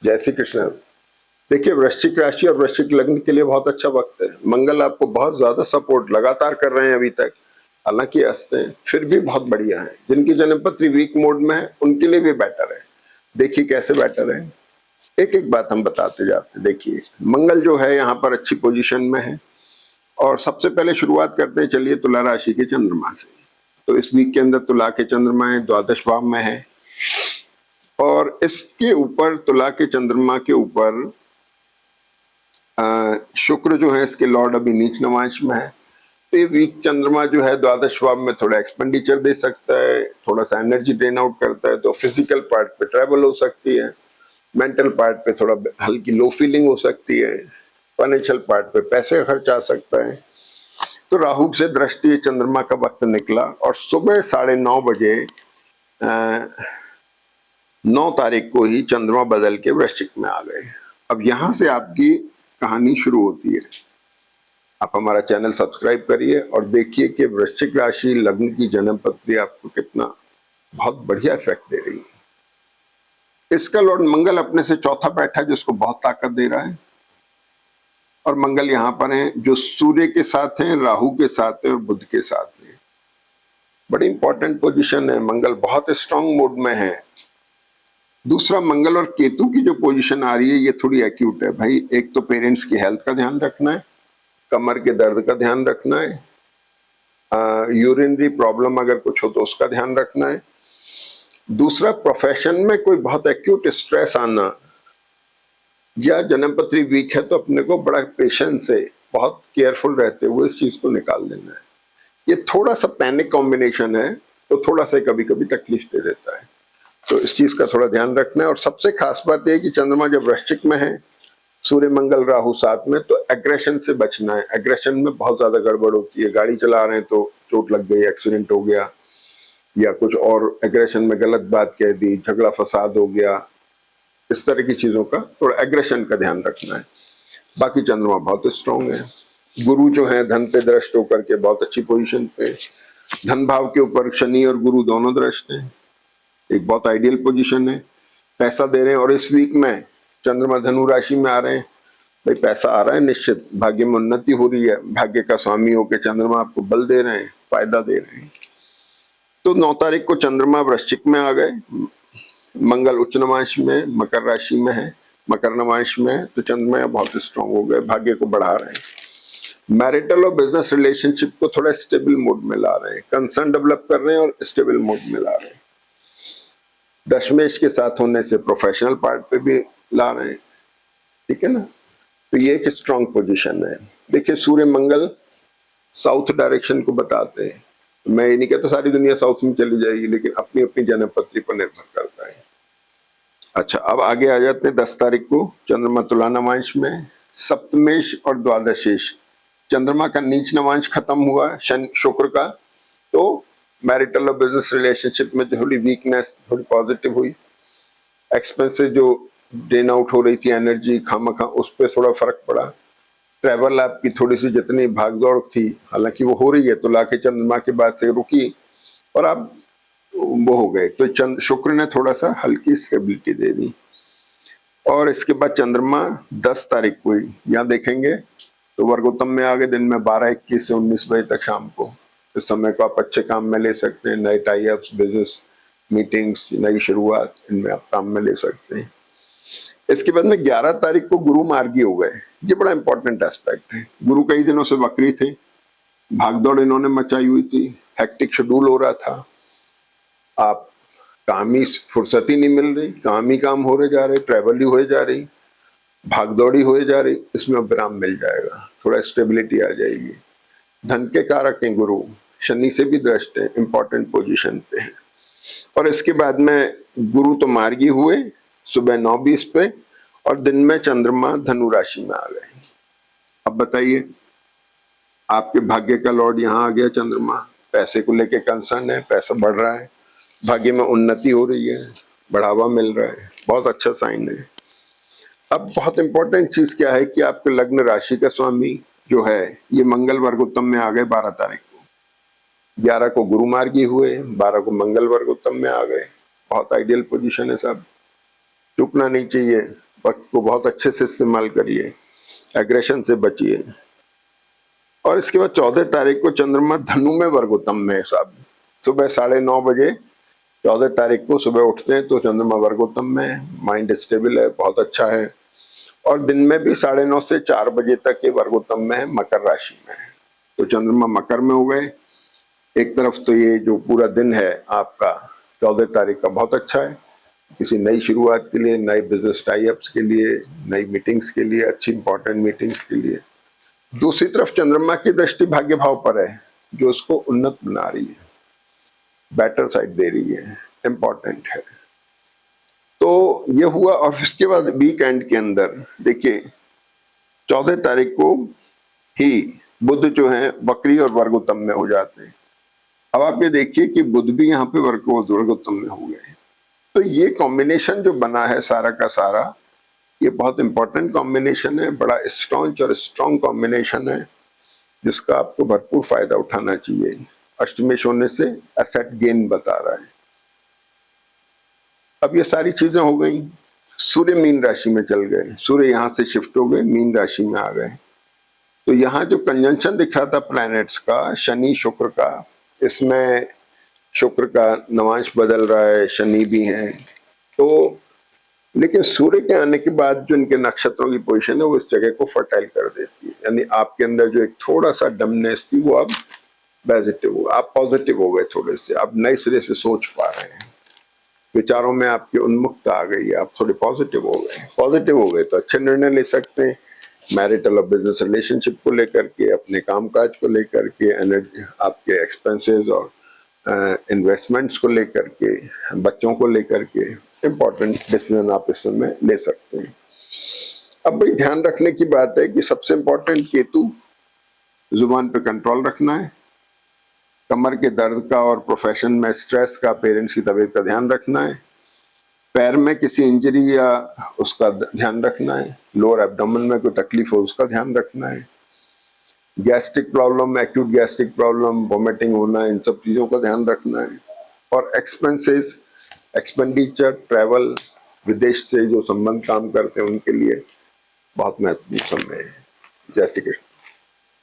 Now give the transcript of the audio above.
जय श्री कृष्ण। देखिए, वृश्चिक राशि और वृश्चिक लग्न के लिए बहुत अच्छा वक्त है। मंगल आपको बहुत ज्यादा सपोर्ट लगातार कर रहे हैं अभी तक, हालांकि अस्त हैं फिर भी बहुत बढ़िया है। जिनकी जन्मपत्री वीक मोड में है उनके लिए भी बेटर है। देखिए कैसे बेटर है, एक एक बात हम बताते जाते हैं। देखिए, मंगल जो है यहाँ पर अच्छी पोजीशन में है। और सबसे पहले शुरुआत करते हैं, चलिए तुला राशि के चंद्रमा से। तो इस वीक के अंदर तुला के चंद्रमा है, द्वादश भाव में है। और इसके ऊपर तुला के चंद्रमा के ऊपर शुक्र जो है इसके लॉर्ड अभी नीच नवांश में है। तो ये वीक चंद्रमा जो है द्वादश भाव में थोड़ा एक्सपेंडिचर दे सकता है, थोड़ा सा एनर्जी ड्रेन आउट करता है। तो फिजिकल पार्ट पे ट्रैवल हो सकती है, मेंटल पार्ट पे थोड़ा हल्की लो फीलिंग हो सकती है, फाइनेंशियल पार्ट पे पैसे का खर्च आ सकता है। तो राहु से दृष्टि चंद्रमा का वक्त निकला और सुबह 9:30 बजे 9 तारीख को ही चंद्रमा बदल के वृश्चिक में आ गए। अब यहां से आपकी कहानी शुरू होती है। आप हमारा चैनल सब्सक्राइब करिए और देखिए कि वृश्चिक राशि लग्न की जन्मपत्री आपको कितना बहुत बढ़िया इफेक्ट दे रही है। इसका लॉर्ड मंगल अपने से चौथा बैठा है, जिसको बहुत ताकत दे रहा है। और मंगल यहाँ पर है जो सूर्य के साथ है, राहु के साथ है और बुध के साथ है। बड़ी इंपॉर्टेंट पोजीशन है। मंगल बहुत स्ट्रांग मोड में है। दूसरा, मंगल और केतु की जो पोजीशन आ रही है ये थोड़ी एक्यूट है भाई। एक तो पेरेंट्स की हेल्थ का ध्यान रखना है, कमर के दर्द का ध्यान रखना है, यूरिनरी प्रॉब्लम अगर कुछ हो तो उसका ध्यान रखना है। दूसरा, प्रोफेशन में कोई बहुत एक्यूट स्ट्रेस आना, या जन्मपत्री वीक है तो अपने को बड़ा पेशेंस से बहुत केयरफुल रहते हुए इस चीज को निकाल देना है। ये थोड़ा सा पैनिक कॉम्बिनेशन है तो थोड़ा सा कभी कभी तकलीफ दे देता है, तो इस चीज का थोड़ा ध्यान रखना है। और सबसे खास बात यह है कि चंद्रमा जब वृश्चिक में है, सूर्य मंगल राहु साथ में, तो एग्रेशन से बचना है। एग्रेशन में बहुत ज्यादा गड़बड़ होती है। गाड़ी चला रहे हैं तो चोट लग गई, एक्सीडेंट हो गया, या कुछ और एग्रेशन में गलत बात कह दी, झगड़ा फसाद हो गया। इस तरह की चीजों का थोड़ा एग्रेशन का ध्यान रखना है। बाकी चंद्रमा बहुत स्ट्रांग है। गुरु जो है धन पे दृष्ट होकर के बहुत अच्छी पोजीशन पे, धन भाव के ऊपर शनि और गुरु दोनों दृष्ट हैं। एक बहुत आइडियल पोजीशन है। पैसा दे रहे हैं और इस वीक में चंद्रमा धनु राशि में आ रहे हैं, भाई पैसा आ रहा है निश्चित, भाग्य में उन्नति हो रही है। भाग्य का स्वामी होकर चंद्रमा आपको बल दे रहे हैं, फायदा दे रहे हैं। तो 9 तारीख को चंद्रमा वृश्चिक में आ गए। मंगल उच्च नवांश में मकर राशि में है, मकर नवांश में है, तो चंद्रमा बहुत स्ट्रांग हो गए, भाग्य को बढ़ा रहे हैं। मैरिटल और बिजनेस रिलेशनशिप को थोड़ा स्टेबल मोड में ला रहे हैं, कंसर्न डेवलप कर रहे हैं और स्टेबल मोड में ला रहे हैं। दशमेश के साथ होने से प्रोफेशनल पार्ट पे भी ला रहे हैं, ठीक है ना। तो ये एक स्ट्रांग पोजीशन है। देखिए, सूर्य मंगल साउथ डायरेक्शन को बताते हैं। तो मैं ये नहीं कहता सारी दुनिया साउथ में चली जाएगी, लेकिन अपनी अपनी जन्मपत्री पर निर्भर करता है। अच्छा, अब आगे आ जाते हैं। 10 तारीख को चंद्रमा तुला नवांश में, सप्तमेश और द्वादशेश। चंद्रमा का नीच नवांश खत्म हुआ शुक्र का, तो मैरिटल और बिजनेस रिलेशनशिप में थोड़ी वीकनेस थोड़ी पॉजिटिव हुई। एक्सपेंसेस जो ड्रेन आउट हो रही थी एनर्जी खामखा, उस पर थोड़ा फर्क पड़ा। ट्रैवल आपकी थोड़ी सी जितनी भागदौड़ थी, हालांकि वो हो रही है, तुला के चंद्रमा के बाद से रुकी और आप वो हो गए। तो शुक्र ने थोड़ा सा हल्की स्टेबिलिटी दे दी। और इसके बाद चंद्रमा 10 तारीख को ही यहाँ देखेंगे तो वर्गोत्तम में आ गए। दिन में 12:21 से 19 बजे तक शाम को। इस समय को आप अच्छे काम में ले सकते हैं, नए टाई अप्स, बिजनेस मीटिंग्स, नई शुरुआत, इनमें आप काम में ले सकते हैं। इसके बाद में 11 तारीख को गुरु मार्गी हो गए। ये बड़ा इंपॉर्टेंट एस्पेक्ट है। गुरु कई दिनों से वक्री थे, भागदौड़ इन्होंने मचाई हुई थी, हेक्टिक शेड्यूल हो रहा था, आप काम ही फुर्सत ही नहीं मिल रही, काम ही काम हो रहे जा रहे, ट्रैवल ही हो जा रही, भागदौड़ी हो जा रही। इसमें विराम मिल जाएगा, थोड़ा स्टेबिलिटी आ जाएगी। धन के कारक हैं गुरु, शनि से भी दृष्ट है, इंपॉर्टेंट पोजीशन पे है। और इसके बाद में गुरु तो मार्गी हुए सुबह 9:20 पे, और दिन में चंद्रमा धनु राशि में आ गए। अब बताइए, आपके भाग्य का लॉर्ड यहाँ आ गया चंद्रमा, पैसे को लेके कंसर्न है, पैसा बढ़ रहा है, भाग्य में उन्नति हो रही है, बढ़ावा मिल रहा है, बहुत अच्छा साइन है। अब बहुत इंपॉर्टेंट चीज क्या है कि आपके लग्न राशि का स्वामी जो है ये मंगल वर्गोत्तम में आ गए 12 तारीख को। 11 को गुरु मार्गी हुए, 12 को मंगल वर्गोत्तम में आ गए। बहुत आइडियल पोजीशन है साहब, चूकना नहीं चाहिए। वक्त को बहुत अच्छे से इस्तेमाल करिए, एग्रेशन से बचिए। और इसके बाद 14 तारीख को चंद्रमा धनु में वर्गोत्तम में है साहब, सुबह 9:30 बजे 14 तारीख को सुबह उठते हैं तो चंद्रमा वर्गोत्तम में, माइंड स्टेबल है, बहुत अच्छा है। और दिन में भी 9:30 से 4 बजे तक ये वर्गोत्तम में है, मकर राशि में है। तो चंद्रमा मकर में हो गए। एक तरफ तो ये जो पूरा दिन है आपका 14 तारीख का बहुत अच्छा है, किसी नई शुरुआत के लिए, नए बिजनेस टाई-अप्स के लिए, नई मीटिंग्स के लिए, अच्छी इंपॉर्टेंट मीटिंग्स के लिए। दूसरी तरफ चंद्रमा की दृष्टि भाग्य भाव पर है, जो उसको उन्नत बना रही है, बेटर साइड दे रही है, इंपॉर्टेंट है। तो ये हुआ। और इसके बाद वीकेंड के अंदर देखिए 14 तारीख को ही बुध जो है वक्री और वर्गोत्तम में हो जाते हैं। अब आप ये देखिए कि बुध भी यहाँ पे वर्गोत्तम में हो गए। तो ये कॉम्बिनेशन जो बना है सारा का सारा, ये बहुत इंपॉर्टेंट कॉम्बिनेशन है, बड़ा स्ट्रॉन्ग और स्ट्रॉन्ग कॉम्बिनेशन है, जिसका आपको भरपूर फायदा उठाना चाहिए। अष्टमेश होने से एसेट गेन बता रहा है। अब ये सारी चीजें हो गई। सूर्य मीन राशि में चल गए, सूर्य यहाँ से शिफ्ट हो गए, मीन राशि में आ गए। तो यहाँ जो कंजंक्शन दिख रहा था प्लैनेट्स का, शनि शुक्र का, इसमें शुक्र का नवांश बदल रहा है, शनि भी है। तो लेकिन सूर्य के आने के बाद जो इनके नक्षत्रों की पोजीशन है वो इस जगह को फर्टाइल कर देती है। यानी आपके अंदर जो एक थोड़ा सा डमनेस थी वो अब पॉजिटिव हो, आप पॉजिटिव हो गए थोड़े से, आप नए सिरे से सोच पा रहे हैं, विचारों में आपकी उन्मुखता आ गई है, आप थोड़े पॉजिटिव हो गए। पॉजिटिव हो गए तो अच्छे निर्णय ले सकते हैं, मैरिटल और बिजनेस रिलेशनशिप को लेकर के, अपने कामकाज को लेकर के, एनर्जी, आपके एक्सपेंसेस और इन्वेस्टमेंट्स को लेकर के, बच्चों को लेकर के इम्पोर्टेंट डिसीजन आप इस समय ले सकते हैं। अब भाई ध्यान रखने की बात है कि सबसे इम्पोर्टेंट केतु, जुबान पे कंट्रोल रखना है, कमर के दर्द का और प्रोफेशन में स्ट्रेस का, पेरेंट्स की तबीयत का ध्यान रखना है, पैर में किसी इंजरी या उसका ध्यान रखना है, लोअर एब्डोमेन में कोई तकलीफ हो उसका ध्यान रखना है, gastric problem, acute gastric problem, vomiting होना, इन सब चीज़ों का ध्यान रखना है। और एक्सपेंसेस, एक्सपेंडिचर, ट्रैवल, विदेश से जो संबंध काम करते हैं उनके लिए बहुत महत्वपूर्ण समय है। जय श्री कृष्ण।